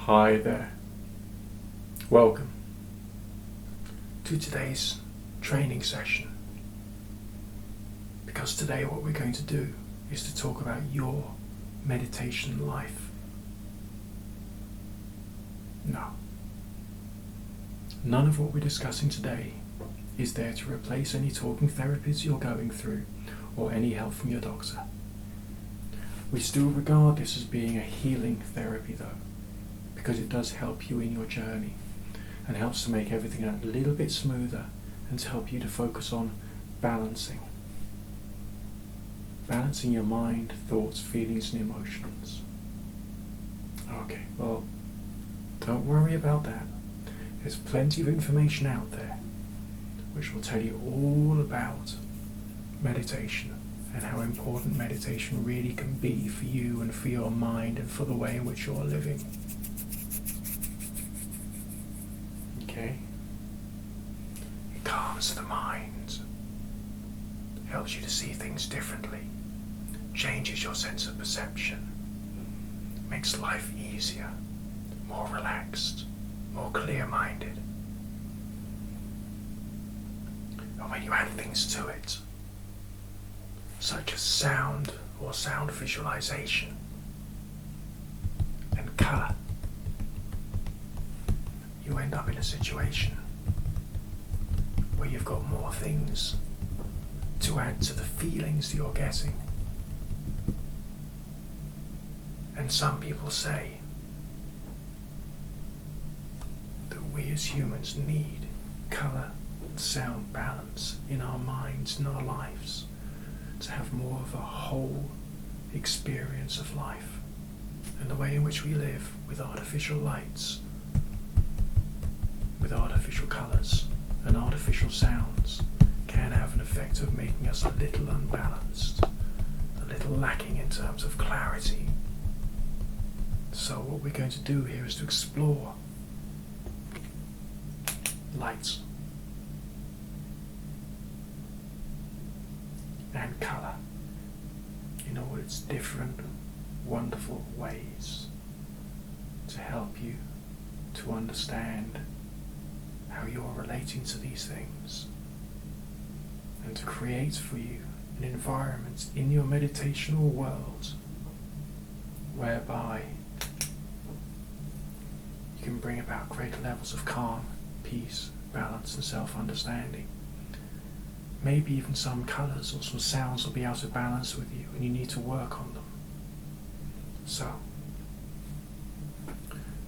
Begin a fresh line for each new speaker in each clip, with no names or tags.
Hi there. Welcome to today's training session. Because today what we're going to do is to talk about your meditation life. No. None of what we're discussing today is there to replace any talking therapies you're going through or any help from your doctor. We still regard this as being a healing therapy though, because it does help you in your journey and helps to make everything a little bit smoother and to help you to focus on balancing your mind, thoughts, feelings and emotions. Okay, well, don't worry about that. There's plenty of information out there which will tell you all about meditation and how important meditation really can be for you and for your mind and for the way in which you're living. Okay? It calms the mind, helps you to see things differently, changes your sense of perception, makes life easier, more relaxed, more clear-minded. And when you add things to it, such as sound or sound visualization and colour, you end up in a situation where you've got more things to add to the feelings that you're getting. And some people say that we as humans need colour and sound balance in our minds and our lives to have more of a whole experience of life. And the way in which we live with artificial lights, with artificial colours and artificial sounds can have an effect of making us a little unbalanced, a little lacking in terms of clarity. So what we're going to do here is to explore lights and colour in all its different wonderful ways to help you to understand how you're relating to these things and to create for you an environment in your meditational world whereby you can bring about greater levels of calm, peace, balance and self-understanding. Maybe even some colours or some sounds will be out of balance with you and you need to work on them. So,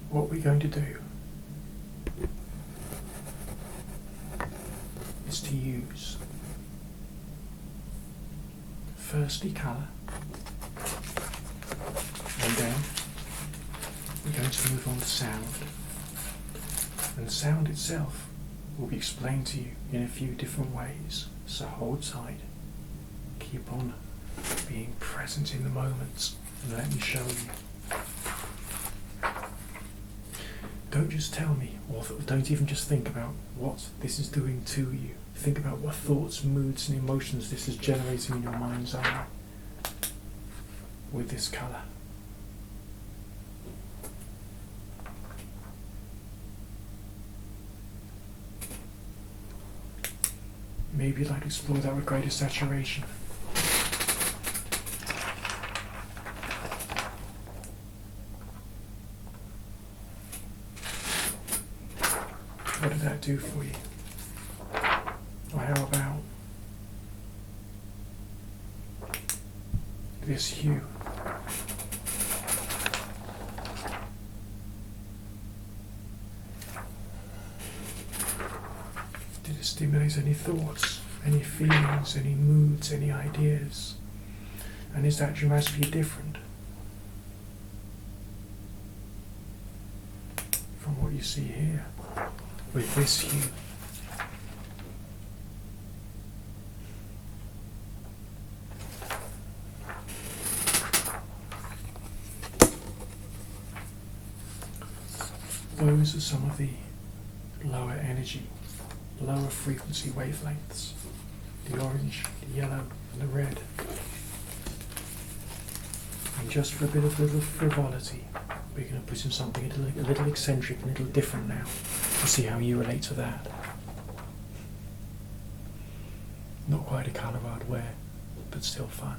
what we're going to do is to use firstly colour, and then we're going to move on to sound. And sound itself will be explained to you in a few different ways. So hold tight, keep on being present in the moment, and let me show you. Don't just tell me, or don't even just think about what this is doing to you. Think about what thoughts, moods and emotions this is generating in your mind's eye with this colour. Maybe you'd like to explore that with greater saturation. What did that do for you? Or how about this hue? Did it stimulate any thoughts, any feelings, any moods, any ideas? And is that dramatically different from what you see here with this hue? Those are some of the lower energy, lower frequency wavelengths. The orange, the yellow and the red. And just for a bit of little frivolity, We're going to put in something a little eccentric and a little different now. And see how you relate to that. Not quite a colour I'd wear, but still fun.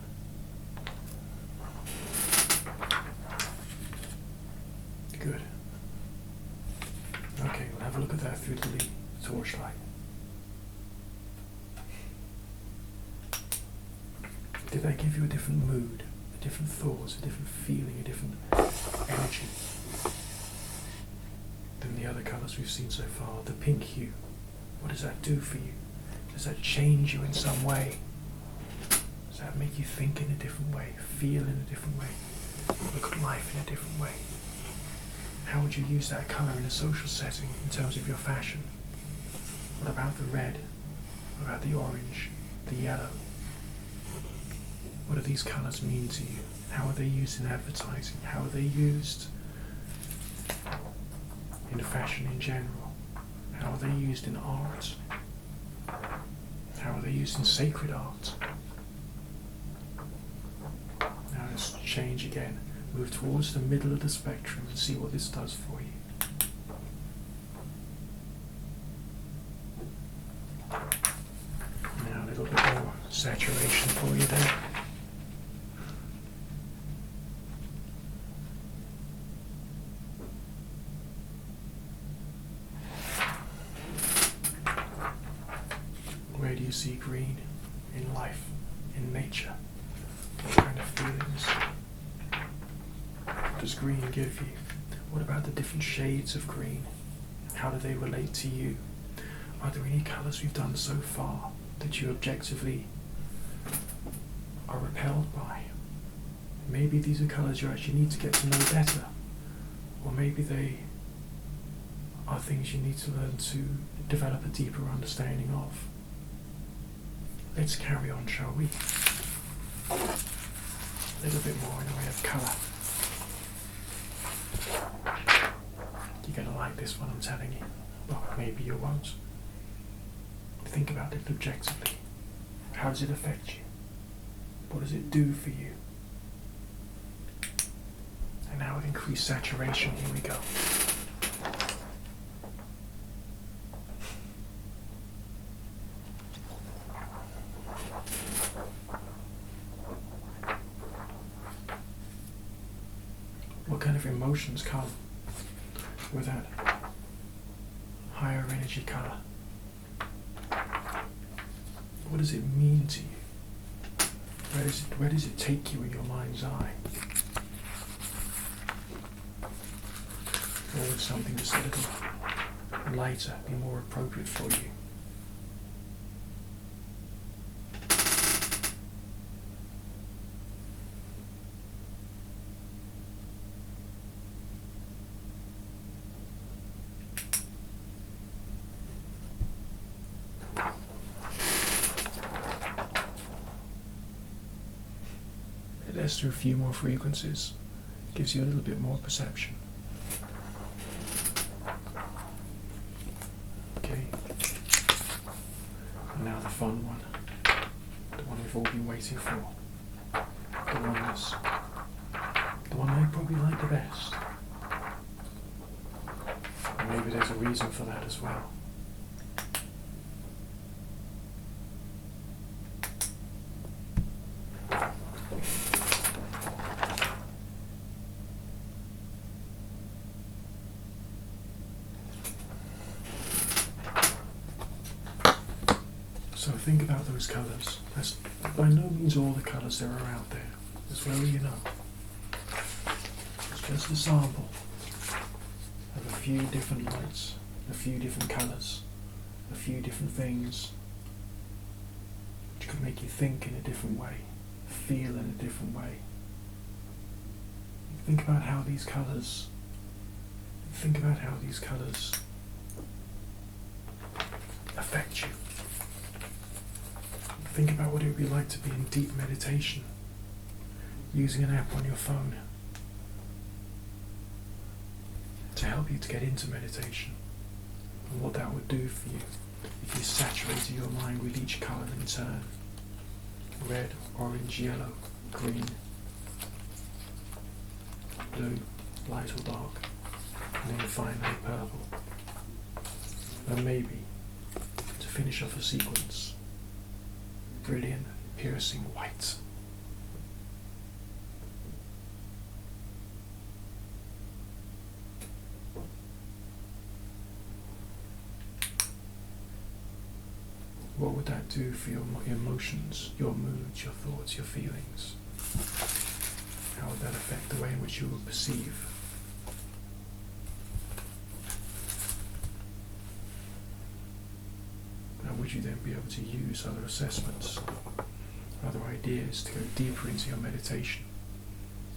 Good. Okay, we'll have a look at that through the torchlight. Did that give you a different mood, a different thoughts, a different feeling, a different energy than the other colours we've seen so far? The pink hue, what does that do for you? Does that change you in some way? Does that make you think in a different way, feel in a different way, look at life in a different way? How would you use that colour in a social setting in terms of your fashion? What about the red? What about the orange? The yellow? What do these colours mean to you? How are they used in advertising? How are they used in fashion in general? How are they used in art? How are they used in sacred art? Now let's change again. Move towards the middle of the spectrum and see what this does for you. Now a little bit more saturation for you there. Where do you see green in life, in nature? What kind of feelings does green give you? What about the different shades of green? How do they relate to you? Are there any colours we've done so far that you objectively are repelled by? Maybe these are colours you actually need to get to know better. Or maybe they are things you need to learn to develop a deeper understanding of. Let's carry on, shall we? A little bit more in the way of colour. You're going to like this one, I'm telling you. Well, maybe you won't. Think about it objectively. How does it affect you? What does it do for you? And now with increased saturation, here we go. What kind of emotions come with that higher energy colour? What does it mean to you? Where does it take you in your mind's eye? Or would something just a little lighter be more appropriate for you? Let's do a few more frequencies. Gives you a little bit more perception. Okay. And now the fun one. The one we've all been waiting for. The one they probably like the best. And maybe there's a reason for that as well. So think about those colours. That's by no means all the colours there are out there, as well as you know. It's just a sample of a few different lights, a few different colours, a few different things which could make you think in a different way, feel in a different way. Think about how these colours affect you. Think about what it would be like to be in deep meditation, using an app on your phone to help you to get into meditation, and what that would do for you if you saturated your mind with each colour in turn. Red, orange, yellow, green, blue, light or dark, and then finally purple. And maybe, to finish off a sequence, brilliant, piercing white. What would that do for your emotions, your moods, your thoughts, your feelings? How would that affect the way in which you will perceive? How would you then be able to use other assessments, other ideas to go deeper into your meditation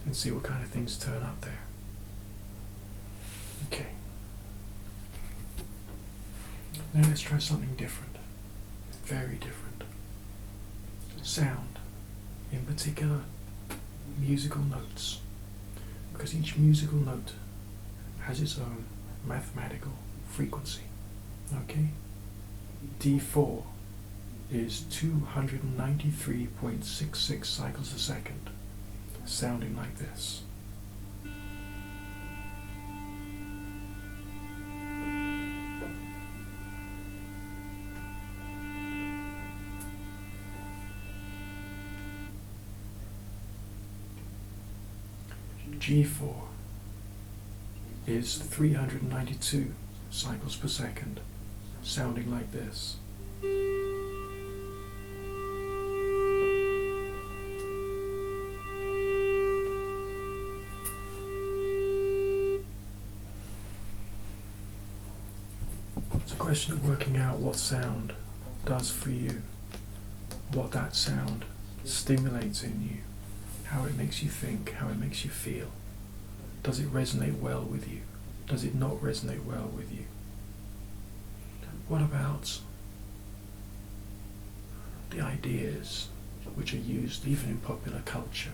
and see what kind of things turn up there? Okay. Now let's try something different. Very different. Sound, in particular musical notes, because each musical note has its own mathematical frequency. Okay? D4 is 293.66 cycles a second, sounding like this. G4 is 392 cycles per second, sounding like this. It's a question of working out what sound does for you, what that sound stimulates in you, how it makes you think, how it makes you feel. Does it resonate well with you? Does it not resonate well with you? What about the ideas which are used even in popular culture?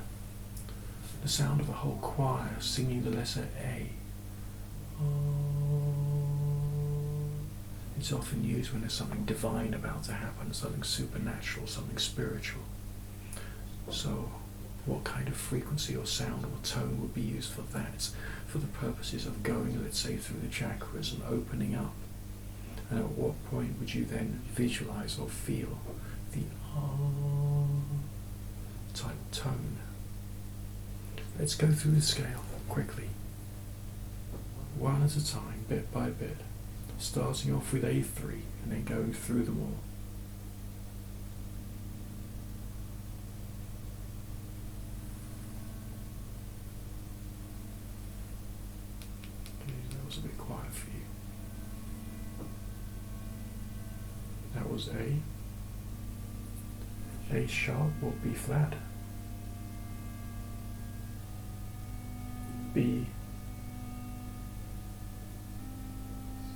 The sound of a whole choir singing the letter A. It's often used when there's something divine about to happen, something supernatural, something spiritual. So, what kind of frequency or sound or tone would be used for that, for the purposes of going, let's say, through the chakras and opening up? And at what point would you then visualize or feel the type tone? Let's go through the scale quickly, one at a time, bit by bit, starting off with A3 and then going through them all. A bit quiet for you. That was A. A sharp or B flat. B.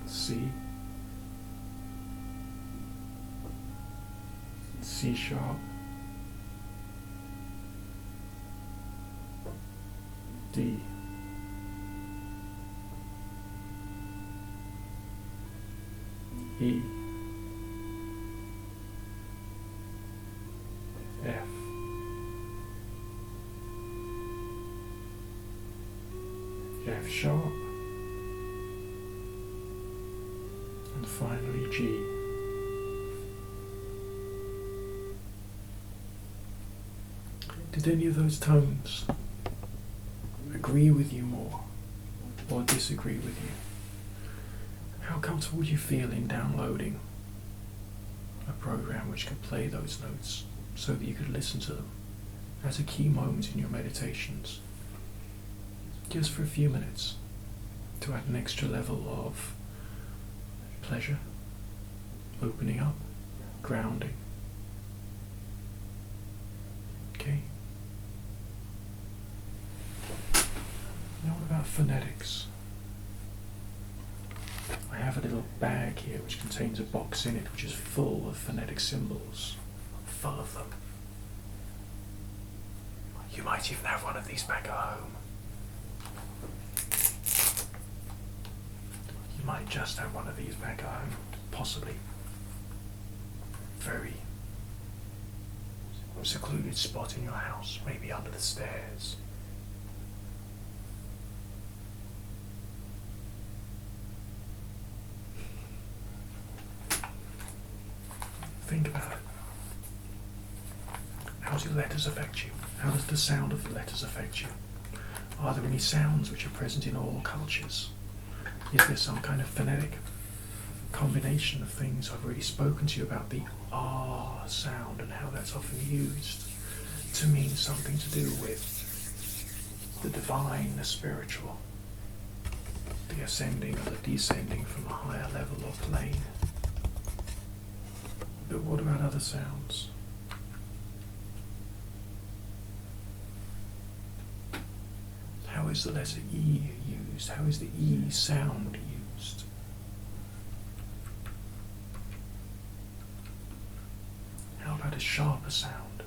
C. C sharp. D. E, F, F sharp, and finally G. Did any of those tones agree with you more or disagree with you? How comfortable would you feel in downloading a program which could play those notes so that you could listen to them as a key moment in your meditations, just for a few minutes, to add an extra level of pleasure, opening up, grounding? Okay? Now what about phonetics? I have a little bag here which contains a box in it which is full of phonetic symbols. Full of them. You might even have one of these back at home. You might just have one of these back at home. Possibly. Very secluded spot in your house, maybe under the stairs. the letters affect you? How does the sound of the letters affect you? Are there any sounds which are present in all cultures? Is there some kind of phonetic combination of things? I've already spoken to you about the R sound and how that's often used to mean something to do with the divine, the spiritual, the ascending or the descending from a higher level or plane. But what about other sounds? How is the letter E used? How is the E sound used? How about a sharper sound?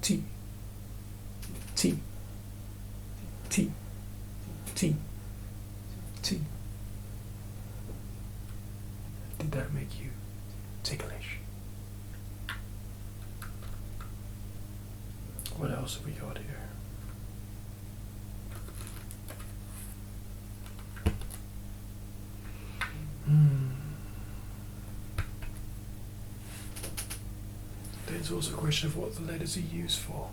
T. T. T. T. T. Did that make you ticklish? What else have we got here? There's also a question of what the letters are used for.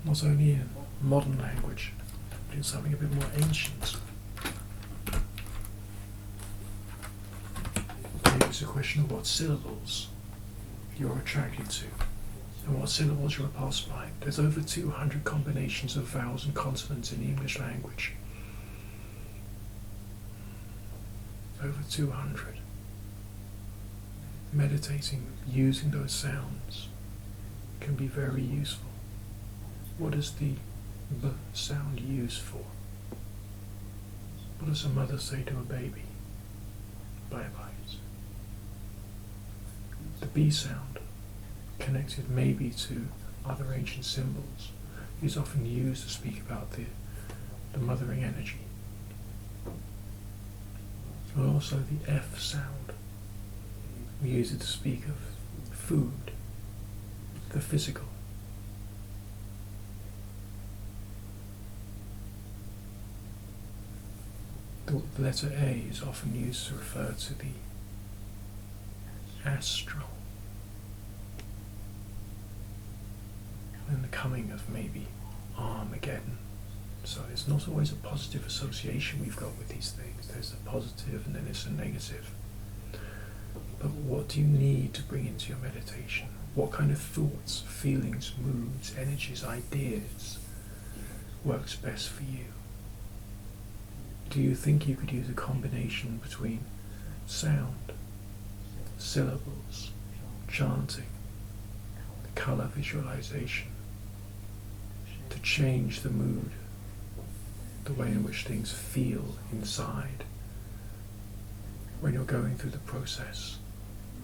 Not only in modern language, but in something a bit more ancient. Maybe it's a question of what syllables you're attracted to and what syllables you're repulsed by. There's over 200 combinations of vowels and consonants in the English language. Over 200. Meditating using those sounds can be very useful. What is the B sound used for? What does a mother say to a baby? Bye-byes. The B sound, connected maybe to other ancient symbols, is often used to speak about the mothering energy. But also the F sound. We use it to speak of food, the physical. The letter A is often used to refer to the astral and the coming of maybe Armageddon. So it's not always a positive association we've got with these things. There's a positive and then there's a negative. But what do you need to bring into your meditation? What kind of thoughts, feelings, moods, energies, ideas works best for you? Do you think you could use a combination between sound, syllables, chanting, the colour visualization to change the mood, the way in which things feel inside when you're going through the process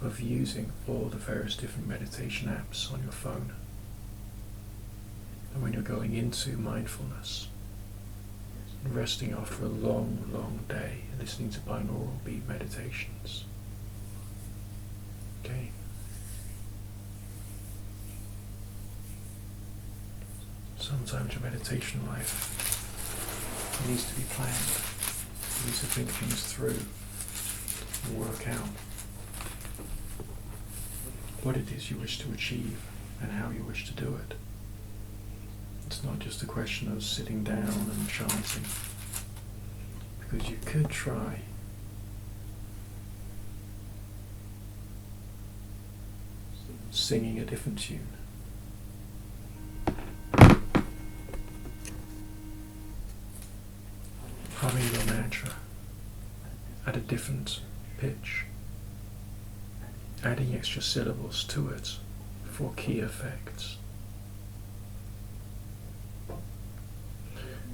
of using all the various different meditation apps on your phone, and when you're going into mindfulness, resting after a long, long day, listening to binaural beat meditations? Okay. Sometimes your meditation life needs to be planned. You need to think things through and work out what it is you wish to achieve and how you wish to do it. It's not just a question of sitting down and chanting, because you could try singing a different tune. Humming your mantra at a different pitch, adding extra syllables to it for key effects.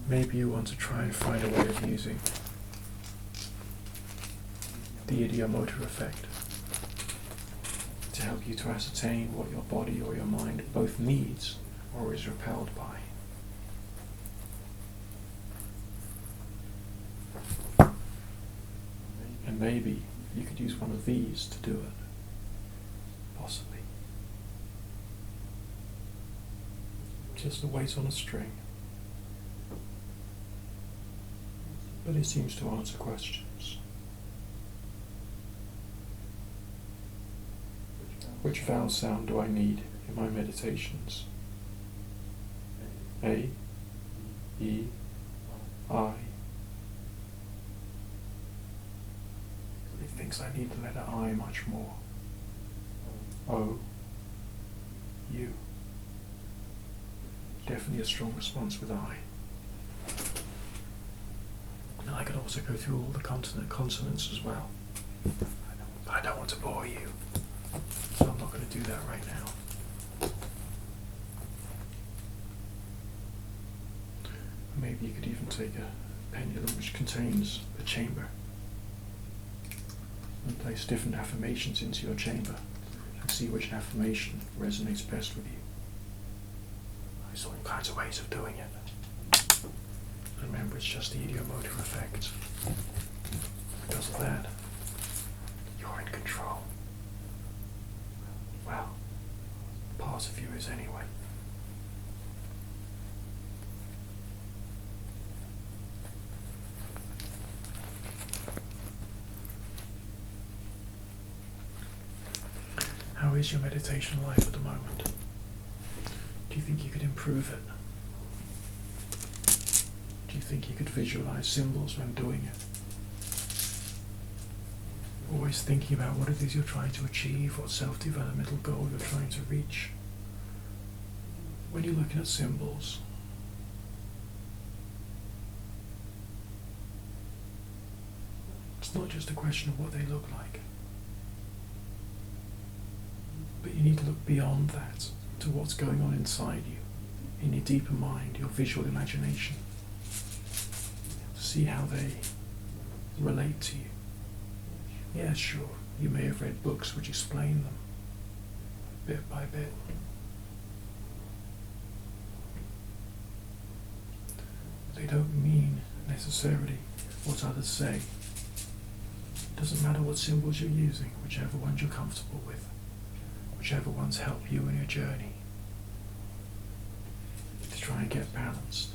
Maybe you want to try and find a way of using the ideomotor effect to help you to ascertain what your body or your mind both needs or is repelled by. And maybe you could use one of these to do it, possibly. Just a weight on a string. But it seems to answer questions. Which vowel sound do I need in my meditations? A, E, I. He thinks I need the letter I much more. O, U. Definitely a strong response with I. And I could also go through all the consonants as well. I don't want to bore you, so I'm not going to do that right now. Maybe you could even take a pendulum which contains a chamber and place different affirmations into your chamber and see which affirmation resonates best with you. There's all kinds of ways of doing it. Remember, it's just the idiomotor effect. Because of that, you're in control. Well, part of you is anyway. How is your meditation life at the moment? Do you think you could improve it? Do you think you could visualize symbols when doing it? Always thinking about what it is you're trying to achieve, what self-developmental goal you're trying to reach. When you're looking at symbols, it's not just a question of what they look like, but you need to look beyond that to what's going on inside you, in your deeper mind, your visual imagination, to see how they relate to you. Yeah, sure, you may have read books which explain them, bit by bit. They don't mean necessarily what others say. It doesn't matter what symbols you're using, whichever ones you're comfortable with, whichever ones help you in your journey to try and get balanced.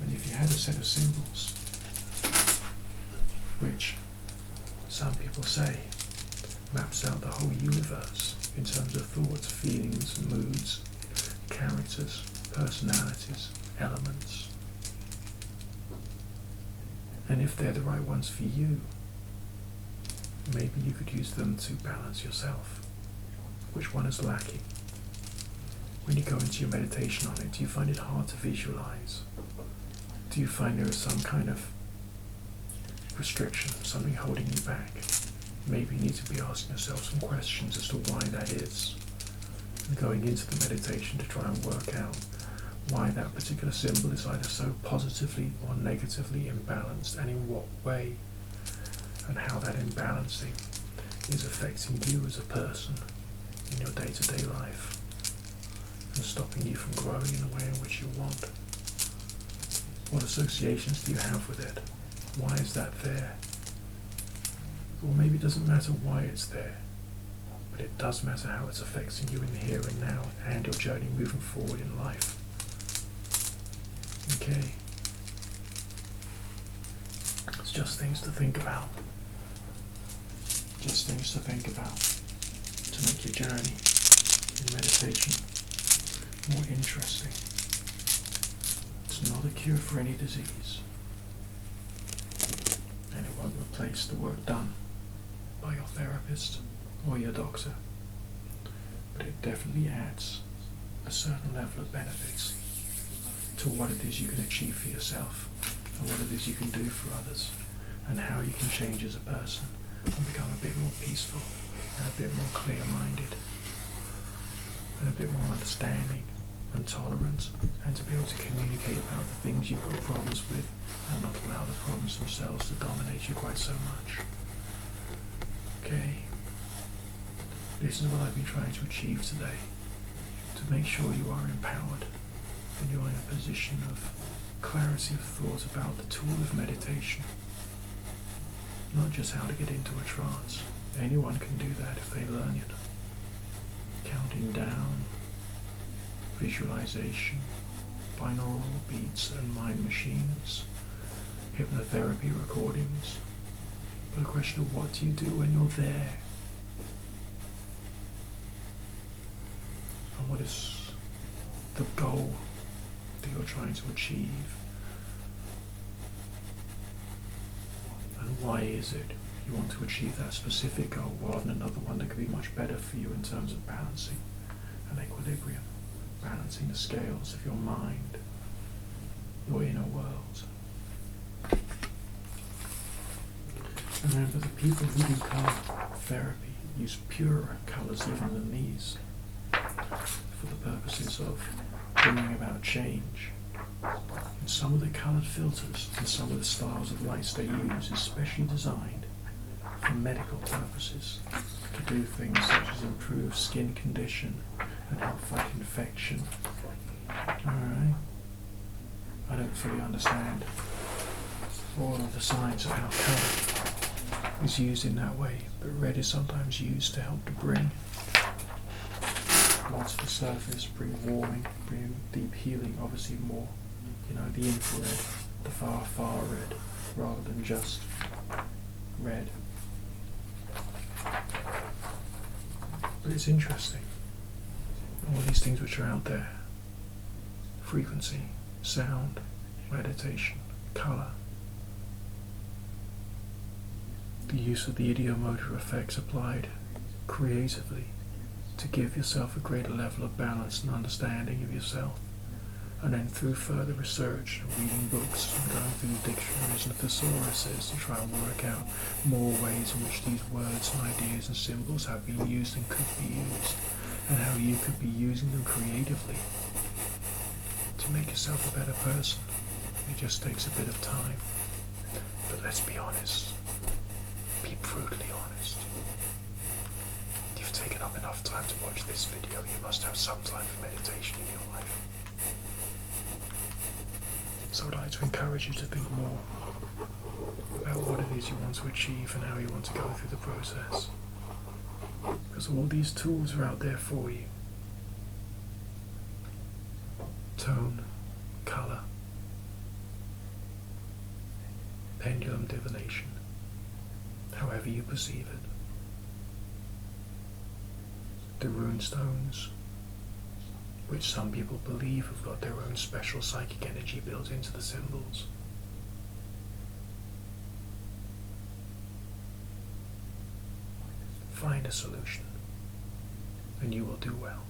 And if you had a set of symbols, which some people say maps out the whole universe in terms of thoughts, feelings, moods, characters, personalities, elements, and if they're the right ones for you, maybe you could use them to balance yourself. Which one is lacking? When you go into your meditation on it, do you find it hard to visualize? Do you find there is some kind of restriction, something holding you back? Maybe you need to be asking yourself some questions as to why that is, and going into the meditation to try and work out why that particular symbol is either so positively or negatively imbalanced, and in what way, and how that imbalancing is affecting you as a person in your day-to-day life and stopping you from growing in the way in which you want. What associations do you have with it? Why is that there? Or maybe it doesn't matter why it's there, but it does matter how it's affecting you in the here and now and your journey moving forward in life. Okay? It's just things to think about. Just things to think about to make your journey in meditation more interesting. It's not a cure for any disease, and it won't replace the work done by your therapist or your doctor, but it definitely adds a certain level of benefits to what it is you can achieve for yourself and what it is you can do for others, and how you can change as a person and become a bit more peaceful and a bit more clear-minded and a bit more understanding and tolerant, and to be able to communicate about the things you've got problems with and not allow the problems themselves to dominate you quite so much. Okay? This is what I've been trying to achieve today, to make sure you are empowered and you're in a position of clarity of thought about the tool of meditation. Not just how to get into a trance. Anyone can do that if they learn it. Counting down, visualization, binaural beats and mind machines, hypnotherapy recordings. But a question of what do you do when you're there? what is the goal that you're trying to achieve, and why is it you want to achieve that specific goal rather than another one that could be much better for you in terms of balancing and equilibrium, balancing the scales of your mind, your inner world. And remember, the people who do colour therapy use purer colours even than these for the purposes of bringing about change. And some of the coloured filters and some of the styles of lights they use is specially designed for medical purposes, to do things such as improve skin condition and help fight infection. Alright? I don't fully understand all of the science of how colour is used in that way, but red is sometimes used to help to bring light to the surface, bring warming, bring deep healing, obviously more, the infrared, the far, far red, rather than just red. But it's interesting, all these things which are out there: frequency, sound, meditation, colour, the use of the ideomotor effects applied creatively to give yourself a greater level of balance and understanding of yourself, and then through further research and reading books and going through the dictionaries and thesauruses to try and work out more ways in which these words and ideas and symbols have been used and could be used, and how you could be using them creatively to make yourself a better person. It just takes a bit of time. But let's be honest. Be brutally honest. If you've taken up enough time to watch this video, you must have some type of meditation in your life. So I'd like to encourage you to think more about what it is you want to achieve and how you want to go through the process. Because all these tools are out there for you. Tone, colour, pendulum divination, however you perceive it. The rune stones, which some people believe have got their own special psychic energy built into the symbols. Find a solution, and you will do well.